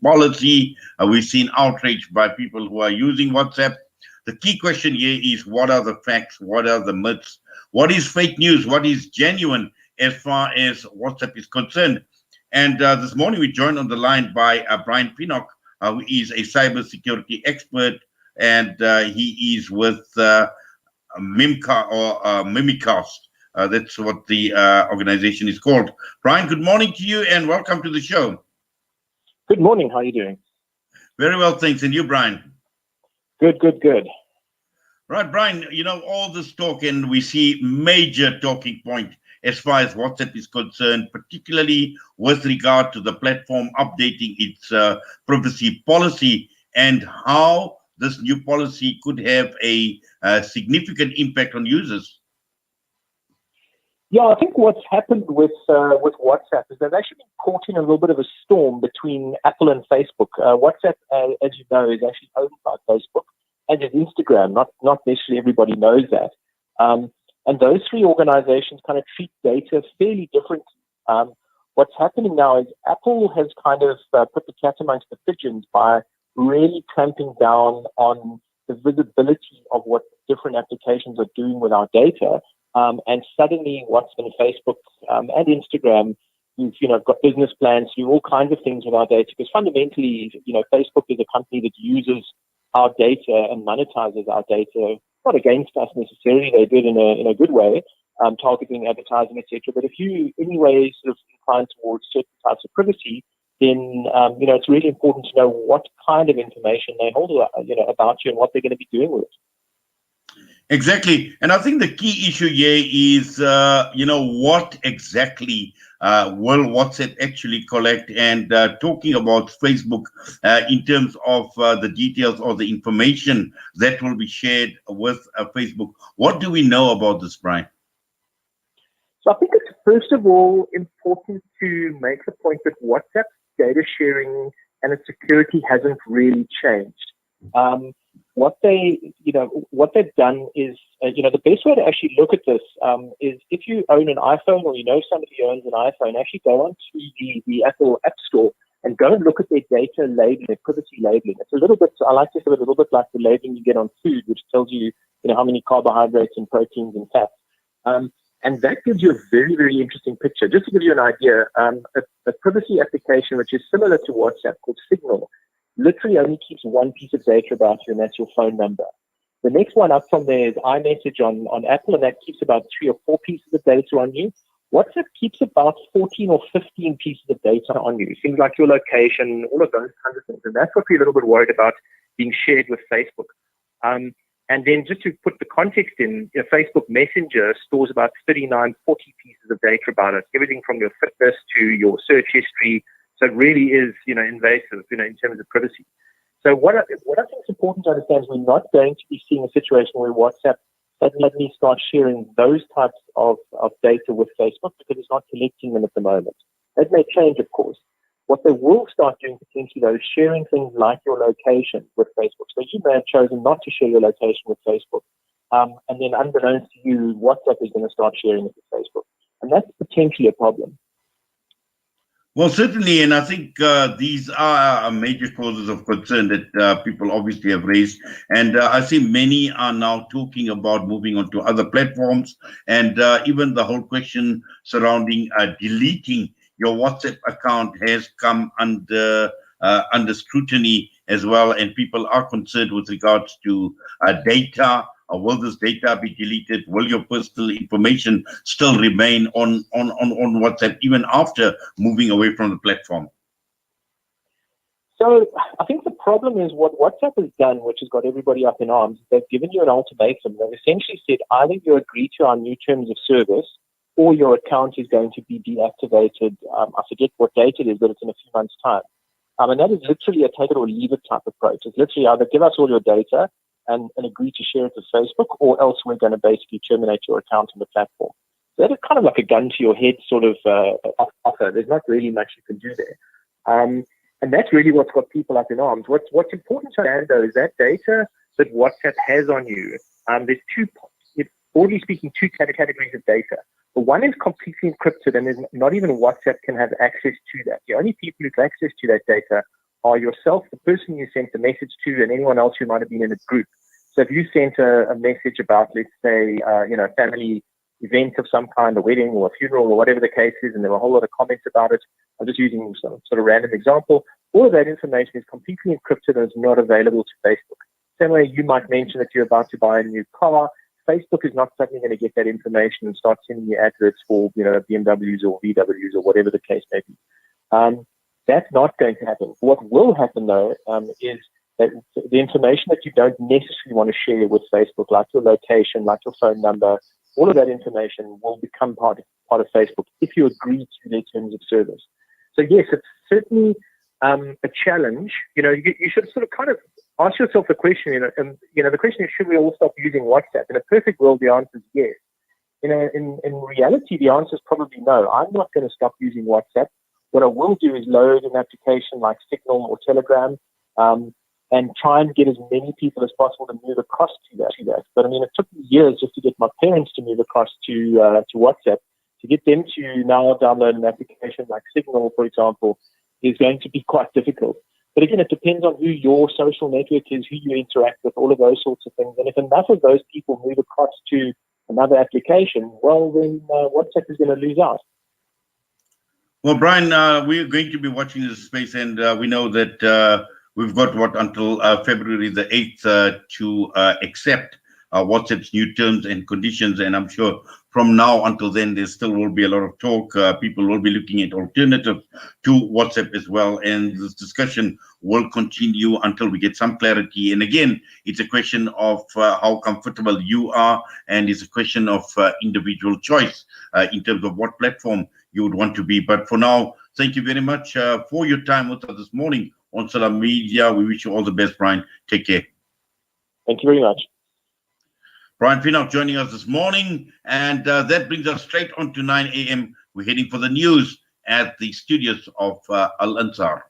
policy. We've seen outrage by people who are using WhatsApp. The key question here is, what are the facts? What are the myths? What is fake news? What is genuine as far as WhatsApp is concerned? And this morning we joined on the line by Brian Pinnock, who is a cybersecurity expert, and he is with Mimicast. That's what the organization is called. Brian, good morning to you and welcome to the show. Good morning. How are you doing? Very well, thanks. And you, Brian? Good. Right, Brian, all this talk, and we see major talking point as far as WhatsApp is concerned, particularly with regard to the platform updating its privacy policy and how this new policy could have a significant impact on users. Yeah, I think what's happened with WhatsApp is they've actually been caught in a little bit of a storm between Apple and Facebook. WhatsApp, as you know, is actually owned by Facebook, and is Instagram. Not necessarily everybody knows that. And those three organizations kind of treat data fairly differently. What's happening now is Apple has kind of put the cat amongst the pigeons by really clamping down on the visibility of what different applications are doing with our data. And suddenly WhatsApp and Facebook and Instagram, you've got business plans to do all kinds of things with our data, because fundamentally, Facebook is a company that uses our data and monetizes our data, not against us necessarily. They do it in a good way, targeting advertising, etc. But if you anyway sort of incline towards certain types of privacy, then it's really important to know what kind of information they hold about you and what they're going to be doing with it. Exactly. And I think the key issue here is, what exactly will WhatsApp actually collect? And talking about Facebook in terms of the details or the information that will be shared with Facebook. What do we know about this, Brian? So I think it's first of all important to make the point that WhatsApp's data sharing and its security hasn't really changed. What they've done is, the best way to actually look at this is if you own an iPhone or somebody who owns an iPhone, actually go onto the Apple App Store and go and look at their data labeling, their privacy labeling. It's a little bit, I like to say, a little bit like the labeling you get on food, which tells you, how many carbohydrates and proteins and fats. And that gives you a very, very interesting picture. Just to give you an idea, a privacy application which is similar to WhatsApp called Signal literally only keeps one piece of data about you, and that's your phone number. The next one up from there is iMessage on Apple, and that keeps about 3 or 4 pieces of data on you. WhatsApp keeps about 14 or 15 pieces of data on you, things like your location, all of those kinds of things. And that's what we're a little bit worried about being shared with Facebook. And then just to put the context in, Facebook Messenger stores about 39, 40 pieces of data about us, everything from your fitness to your search history. So it really is, invasive, in terms of privacy. So what I think is important to understand is we're not going to be seeing a situation where WhatsApp suddenly starts sharing those types of data with Facebook, because it's not collecting them at the moment. That may change, of course. What they will start doing potentially, though, is sharing things like your location with Facebook. So you may have chosen not to share your location with Facebook. And then unbeknownst to you, WhatsApp is going to start sharing it with Facebook. And that's potentially a problem. Well, certainly, and I think these are major causes of concern that people obviously have raised. And I see many are now talking about moving on to other platforms, and even the whole question surrounding deleting your WhatsApp account has come under scrutiny as well, and people are concerned with regards to data. Will this data be deleted? Will your personal information still remain on WhatsApp even after moving away from the platform? So I think the problem is what WhatsApp has done, which has got everybody up in arms. They've given you an ultimatum. They've essentially said either you agree to our new terms of service or your account is going to be deactivated. I forget what date it is, but it's in a few months' time. And that is literally a take it or leave it type approach. It's literally either give us all your data and agree to share it with Facebook, or else we're going to basically terminate your account on the platform. So that is kind of like a gun to your head sort of offer. There's not really much you can do there. And that's really what's got people up in arms. What's important to understand, though, is that data that WhatsApp has on you, there's broadly speaking, two categories of data. The one is completely encrypted, and not even WhatsApp can have access to that. The only people who have access to that data are yourself, the person you sent the message to, and anyone else who might have been in a group. So if you sent a message about, let's say, a family event of some kind, a wedding or a funeral or whatever the case is, and there were a whole lot of comments about it, I'm just using some sort of random example, all of that information is completely encrypted and is not available to Facebook. Same way you might mention that you're about to buy a new car, Facebook is not suddenly going to get that information and start sending you adverts for, BMWs or VWs or whatever the case may be. That's not going to happen. What will happen, though, is that the information that you don't necessarily want to share with Facebook, like your location, like your phone number, all of that information will become part of Facebook if you agree to their terms of service. So yes, it's certainly a challenge. You should sort of kind of ask yourself the question, the question is, should we all stop using WhatsApp? In a perfect world, the answer is yes. In reality, the answer is probably no. I'm not going to stop using WhatsApp. What I will do is load an application like Signal or Telegram, and try and get as many people as possible to move across to that. But it took me years just to get my parents to move across to WhatsApp. To get them to now download an application like Signal, for example, is going to be quite difficult. But again, it depends on who your social network is, who you interact with, all of those sorts of things. And if enough of those people move across to another application, well, then WhatsApp is going to lose out. Well, Brian, we're going to be watching this space, and we know that we've got until February the 8th to accept WhatsApp's new terms and conditions. And I'm sure from now until then, there still will be a lot of talk. People will be looking at alternatives to WhatsApp as well. And this discussion will continue until we get some clarity. And again, it's a question of how comfortable you are. And it's a question of individual choice in terms of what platform you would want to be. But for now, thank you very much for your time with us this morning on Salam Media. We wish you all the best, Brian. Take care. Thank you very much. Brian Pinnock joining us this morning. And that brings us straight on to 9 a.m. We're heading for the news at the studios of Al Ansar.